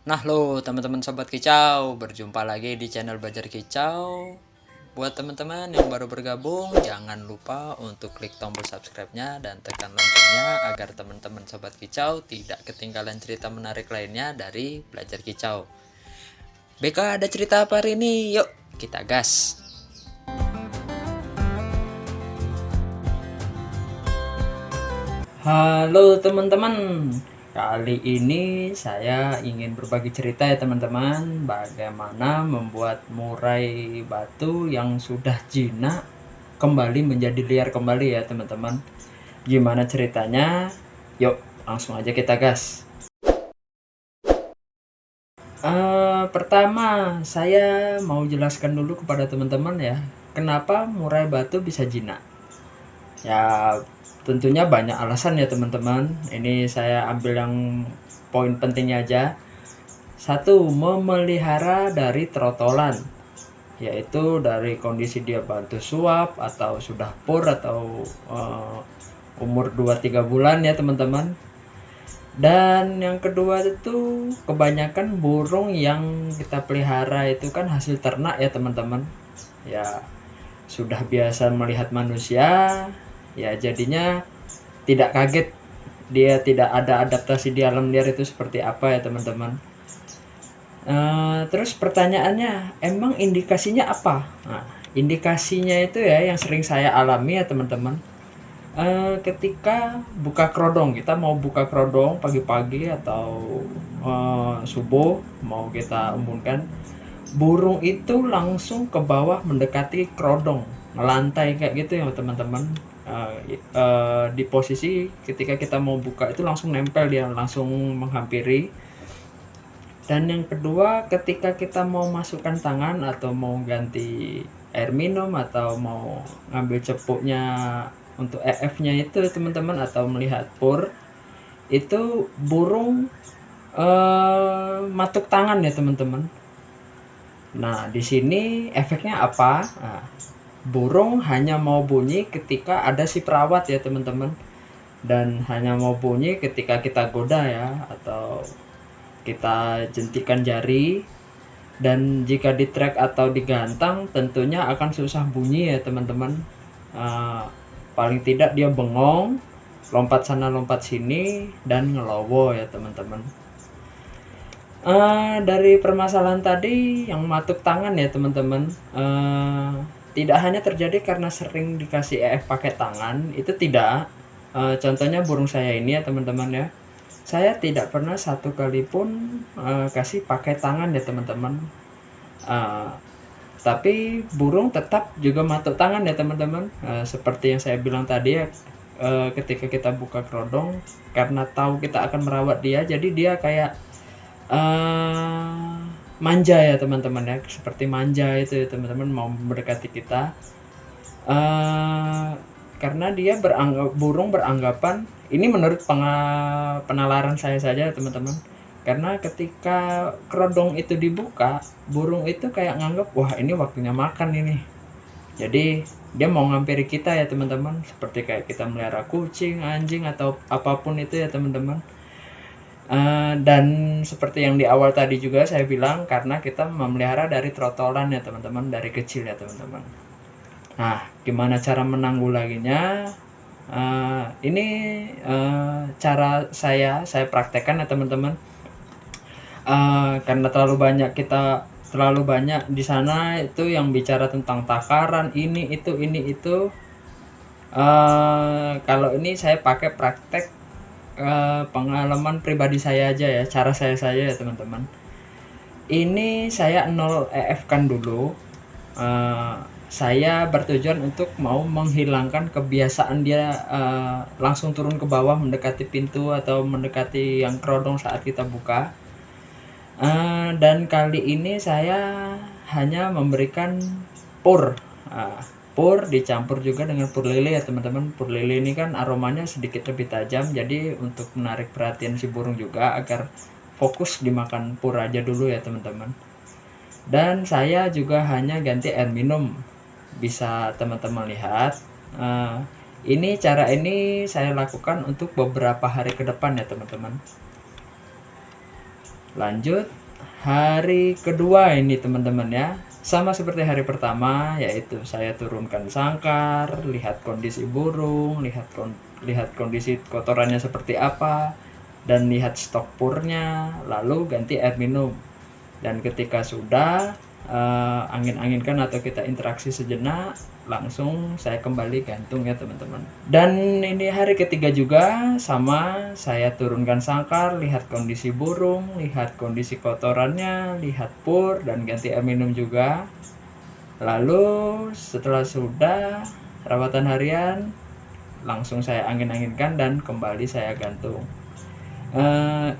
Nah lo teman-teman sobat kicau, berjumpa lagi di channel Belajar Kicau. Buat teman-teman yang baru bergabung, jangan lupa untuk klik tombol subscribe-nya dan tekan loncengnya agar teman-teman sobat kicau tidak ketinggalan cerita menarik lainnya dari Belajar Kicau. BK ada cerita apa hari ini? Yuk kita gas. Halo teman-teman, kali ini saya ingin berbagi cerita ya teman-teman, bagaimana membuat murai batu yang sudah jinak kembali menjadi liar kembali ya teman-teman. Gimana ceritanya? Yuk langsung aja kita gas. Pertama saya mau jelaskan dulu kepada teman-teman ya, kenapa murai batu bisa jinak. Ya tentunya banyak alasan ya teman-teman. Ini saya ambil yang poin pentingnya aja. Satu, memelihara dari trotolan, yaitu dari kondisi dia batu suap atau sudah pur atau umur 2-3 bulan ya teman-teman. Dan yang kedua itu kebanyakan burung yang kita pelihara itu kan hasil ternak ya teman-teman. Ya sudah biasa melihat manusia, ya jadinya tidak kaget, dia tidak ada adaptasi di alam liar itu seperti apa ya teman-teman. Terus pertanyaannya, emang indikasinya apa? Nah, indikasinya itu ya yang sering saya alami ya teman-teman. Ketika buka kerodong, kita mau buka kerodong pagi-pagi atau subuh mau kita embunkan, burung itu langsung ke bawah mendekati kerodong, ngelantai kayak gitu ya teman-teman. Di posisi ketika kita mau buka itu langsung nempel, dia langsung menghampiri. Dan yang kedua, ketika kita mau masukkan tangan atau mau ganti air minum atau mau ngambil cepuknya untuk EF-nya itu teman-teman, atau melihat pur, itu burung matuk tangan ya teman-teman. Nah, di sini efeknya apa? Nah, burung hanya mau bunyi ketika ada si perawat ya teman-teman. Dan hanya mau bunyi ketika kita goda ya, atau kita jentikan jari. Dan jika di track atau digantang tentunya akan susah bunyi ya teman-teman. Paling tidak dia bengong, lompat sana lompat sini, dan ngelowo ya teman-teman. Dari permasalahan tadi yang matuk tangan ya teman-teman, tidak hanya terjadi karena sering dikasih EF pakai tangan, itu tidak. Contohnya burung saya ini ya teman-teman ya, saya tidak pernah satu kali pun kasih pakai tangan ya teman-teman. Tapi burung tetap juga matuk tangan ya teman-teman. Seperti yang saya bilang tadi ya, ketika kita buka kerodong, karena tahu kita akan merawat dia, jadi dia kayak manja ya teman-teman ya, seperti manja itu ya teman-teman, mau mendekati kita. Karena dia burung beranggapan, ini menurut penalaran saya saja teman-teman, karena ketika kerodong itu dibuka, burung itu kayak nganggap, wah ini waktunya makan ini. Jadi dia mau ngampiri kita ya teman-teman, seperti kayak kita melihara kucing, anjing, atau apapun itu ya teman-teman. Dan seperti yang di awal tadi juga saya bilang, karena kita memelihara dari trotolan ya teman-teman, dari kecil ya teman-teman. Nah, gimana cara menanggulanginya? Ini cara saya praktekkan ya teman-teman. Karena terlalu banyak di sana itu yang bicara tentang takaran ini itu. Kalau ini saya pakai praktek pengalaman pribadi saya aja ya, cara saya ya teman-teman. Ini saya 0 EF kan dulu. Saya bertujuan untuk mau menghilangkan kebiasaan dia langsung turun ke bawah mendekati pintu atau mendekati yang kerodong saat kita buka. Dan kali ini saya hanya memberikan pur. Pur dicampur juga dengan pur lele ya teman-teman. Pur lele ini kan aromanya sedikit lebih tajam, jadi untuk menarik perhatian si burung juga agar fokus dimakan pur aja dulu ya teman-teman. Dan saya juga hanya ganti air minum, bisa teman-teman lihat. Cara ini saya lakukan untuk beberapa hari ke depan ya teman-teman. Lanjut hari kedua ini teman-teman ya, sama seperti hari pertama, yaitu saya turunkan sangkar, lihat kondisi burung, lihat kondisi kotorannya seperti apa, dan lihat stok purnya, lalu ganti air minum. Dan ketika sudah angin-anginkan atau kita interaksi sejenak, langsung saya kembali gantung ya teman-teman. Dan ini hari ketiga juga sama, saya turunkan sangkar, lihat kondisi burung, lihat kondisi kotorannya, lihat pur, dan ganti air minum juga. Lalu setelah sudah rawatan harian, langsung saya angin-anginkan dan kembali saya gantung.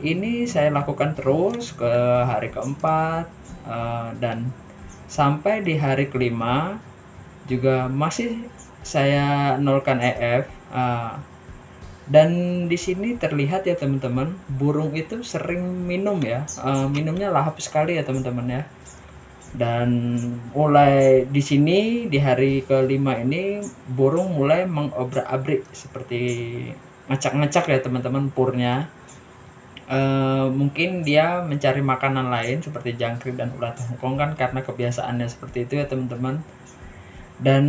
Ini saya lakukan terus ke hari keempat, dan sampai di hari kelima juga masih saya nolkan EF. Dan di sini terlihat ya teman-teman, burung itu sering minum ya, minumnya lahap sekali ya teman-teman ya. Dan mulai di sini di hari kelima ini burung mulai mengobrak-abrik seperti ngacak-ngacak ya teman-teman purnya. Mungkin dia mencari makanan lain seperti jangkrik dan ulat hongkong kan, karena kebiasaannya seperti itu ya teman-teman. Dan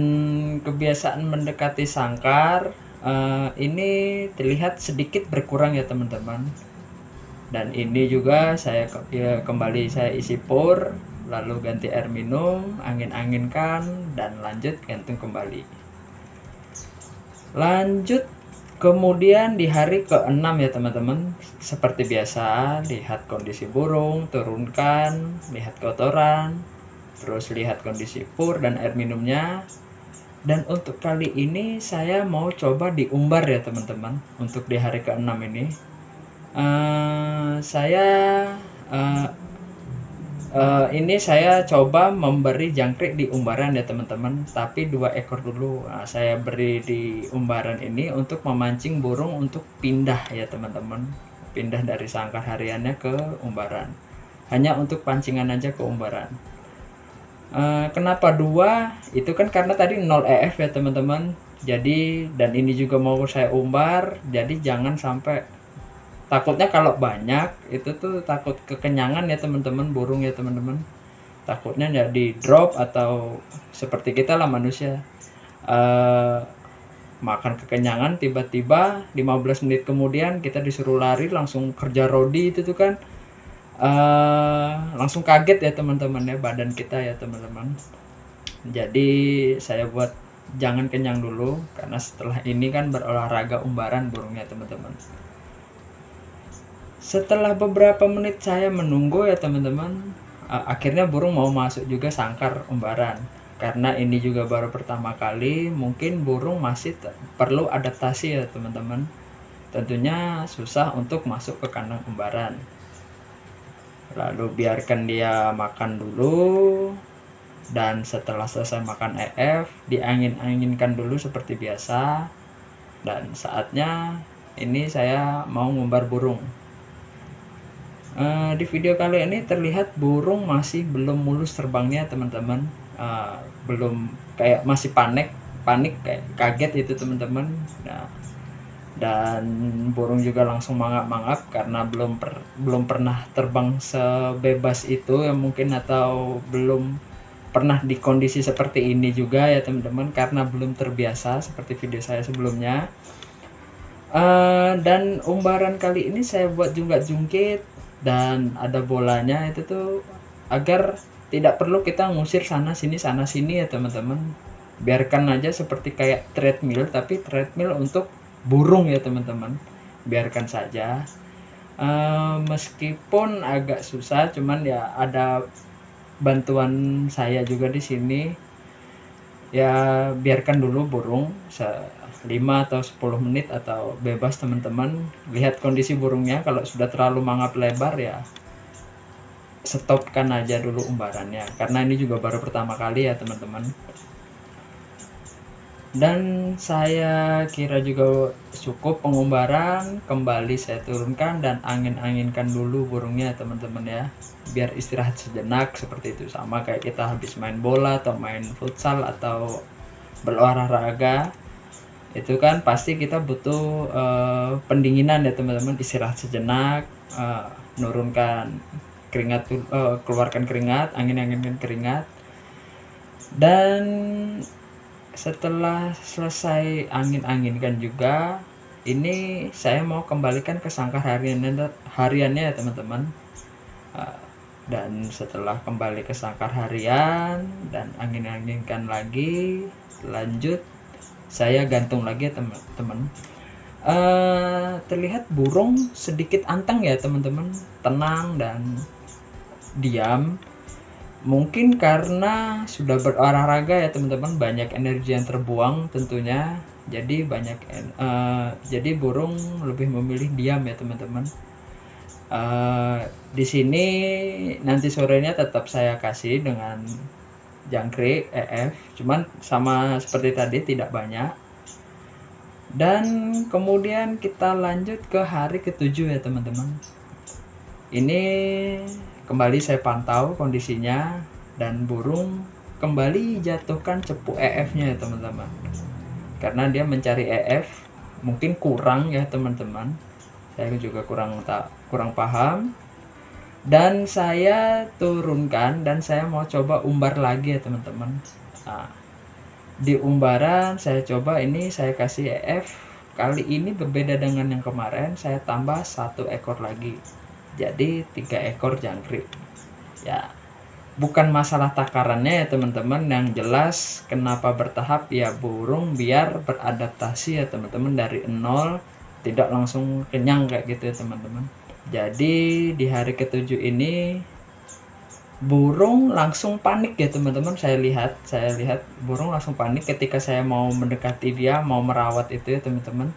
kebiasaan mendekati sangkar ini terlihat sedikit berkurang ya teman-teman. Dan ini juga saya kembali saya isi pur, lalu ganti air minum, angin-anginkan, dan lanjut gantung kembali. Lanjut kemudian di hari ke-6 ya teman-teman, seperti biasa, lihat kondisi burung, turunkan, lihat kotoran, terus lihat kondisi pur dan air minumnya. Dan untuk kali ini saya mau coba diumbar ya teman-teman. Untuk di hari ke-6 ini saya coba memberi jangkrik di umbaran ya teman-teman, tapi 2 ekor dulu. Saya beri di umbaran ini untuk memancing burung untuk pindah ya teman-teman, pindah dari sangkar hariannya ke umbaran, hanya untuk pancingan aja ke umbaran. Kenapa 2? Itu kan karena tadi 0 EF ya teman-teman. Jadi, dan ini juga mau saya umbar, jadi jangan sampai, takutnya kalau banyak itu tuh takut kekenyangan ya teman-teman burung ya teman-teman. Takutnya jadi drop atau seperti kita lah manusia, makan kekenyangan tiba-tiba 15 menit kemudian kita disuruh lari langsung kerja rodi itu tuh kan, langsung kaget ya teman-teman ya badan kita ya teman-teman. Jadi saya buat jangan kenyang dulu, karena setelah ini kan berolahraga umbaran burungnya teman-teman. Setelah beberapa menit saya menunggu ya teman-teman, akhirnya burung mau masuk juga sangkar umbaran. Karena ini juga baru pertama kali, mungkin burung masih perlu adaptasi ya teman-teman. Tentunya susah untuk masuk ke kandang umbaran. Lalu biarkan dia makan dulu, dan setelah selesai makan EF, diangin-anginkan dulu seperti biasa. Dan saatnya ini saya mau ngumbar burung. Di video kali ini terlihat burung masih belum mulus terbangnya teman-teman, belum, kayak masih panik kayak kaget itu teman-teman. Dan burung juga langsung mangap-mangap karena belum pernah terbang sebebas itu ya mungkin, atau belum pernah di kondisi seperti ini juga ya teman-teman, karena belum terbiasa seperti video saya sebelumnya. Dan umbaran kali ini saya buat jungkat-jungkit dan ada bolanya itu tuh agar tidak perlu kita ngusir sana sini ya teman-teman. Biarkan aja seperti kayak treadmill, tapi treadmill untuk burung ya teman-teman. Biarkan saja. Meskipun agak susah, cuman ya ada bantuan saya juga di sini. Ya biarkan dulu burung 5 atau 10 menit atau bebas teman-teman, lihat kondisi burungnya. Kalau sudah terlalu mangap lebar ya stopkan aja dulu umbarannya, karena ini juga baru pertama kali ya teman-teman. Dan saya kira juga cukup pengumbaran, kembali saya turunkan dan angin-anginkan dulu burungnya teman-teman ya, biar istirahat sejenak seperti itu. Sama kayak kita habis main bola atau main futsal atau berolahraga, itu kan pasti kita butuh pendinginan ya teman-teman, istirahat sejenak. eh, nurunkan keringat, keluarkan keringat, angin-anginkan keringat. Dan setelah selesai angin-anginkan juga, ini saya mau kembalikan ke sangkar hariannya ya teman-teman. Dan setelah kembali ke sangkar harian dan angin-anginkan lagi, lanjut saya gantung lagi ya teman-teman. Terlihat burung sedikit anteng ya teman-teman, tenang dan diam. Mungkin karena sudah berolahraga ya teman-teman, banyak energi yang terbuang tentunya. Jadi jadi burung lebih memilih diam ya teman-teman. Di sini nanti sorenya tetap saya kasih dengan jangkrik EF, cuman sama seperti tadi tidak banyak. Dan kemudian kita lanjut ke hari ke-7 ya teman-teman. Ini kembali saya pantau kondisinya dan burung kembali jatuhkan cepu EF-nya ya teman-teman. Karena dia mencari EF, mungkin kurang ya teman-teman. Saya juga kurang paham. Dan saya turunkan dan saya mau coba umbar lagi ya teman-teman. Nah, di umbaran saya coba ini saya kasih EF. Kali ini berbeda dengan yang kemarin, saya tambah 1 ekor lagi. Jadi 3 ekor jangkrik. Ya, bukan masalah takarannya ya teman-teman, yang jelas kenapa bertahap ya burung biar beradaptasi ya teman-teman, dari 0 tidak langsung kenyang kayak gitu ya teman-teman. Jadi di hari ke-7 ini burung langsung panik ya teman-teman. Saya lihat burung langsung panik ketika saya mau mendekati dia, mau merawat itu ya teman-teman.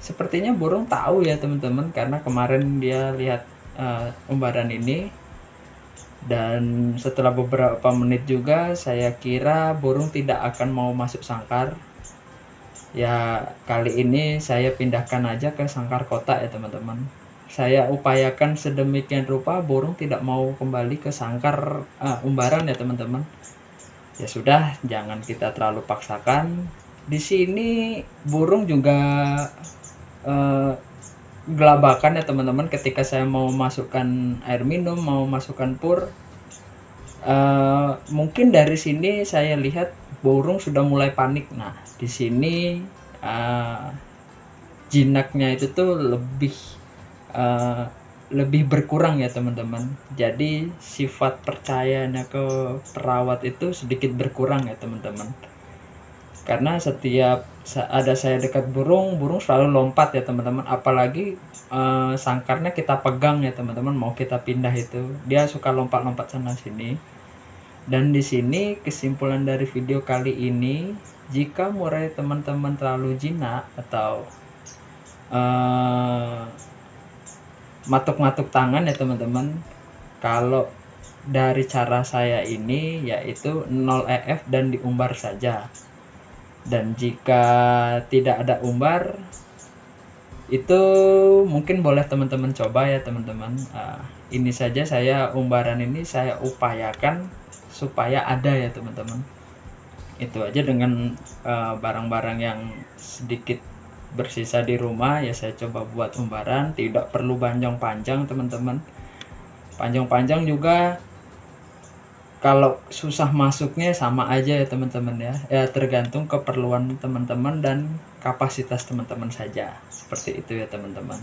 Sepertinya burung tahu ya teman-teman, karena kemarin dia lihat umbaran ini. Dan setelah beberapa menit juga saya kira burung tidak akan mau masuk sangkar. Ya kali ini saya pindahkan aja ke sangkar kotak ya teman-teman. Saya upayakan sedemikian rupa burung tidak mau kembali ke sangkar umbaran ya teman-teman. Ya sudah, jangan kita terlalu paksakan. Di sini burung juga gelabakan ya teman-teman, ketika saya mau masukkan air minum, mau masukkan pur. Mungkin dari sini saya lihat burung sudah mulai panik. Nah, di sini jinaknya itu tuh lebih berkurang ya teman-teman. Jadi sifat percayanya ke perawat itu sedikit berkurang ya teman-teman. Karena setiap ada saya dekat burung selalu lompat ya teman-teman. Apalagi sangkarnya kita pegang ya teman-teman, mau kita pindah itu dia suka lompat-lompat sana sini. Dan di sini kesimpulan dari video kali ini, jika murai teman-teman terlalu jinak atau matuk-matuk tangan ya teman-teman, kalau dari cara saya ini yaitu 0 EF dan diumbar saja. Dan jika tidak ada umbar, itu mungkin boleh teman-teman coba ya teman-teman. Ini saja saya umbaran ini saya upayakan supaya ada ya teman-teman. Itu aja dengan barang-barang yang sedikit bersisa di rumah ya, saya coba buat umbaran. Tidak perlu panjang-panjang teman-teman. Panjang-panjang juga kalau susah masuknya sama aja ya teman-teman ya. Ya tergantung keperluan teman-teman dan kapasitas teman-teman saja. Seperti itu ya teman-teman.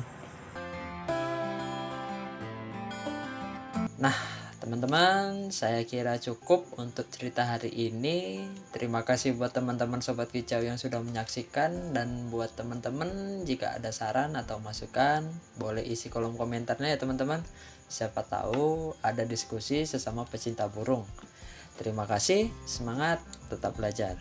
Nah teman-teman, saya kira cukup untuk cerita hari ini. Terima kasih buat teman-teman Sobat Kicau yang sudah menyaksikan. Dan buat teman-teman, jika ada saran atau masukan, boleh isi kolom komentarnya ya teman-teman. Siapa tahu ada diskusi sesama pecinta burung. Terima kasih, semangat, tetap belajar.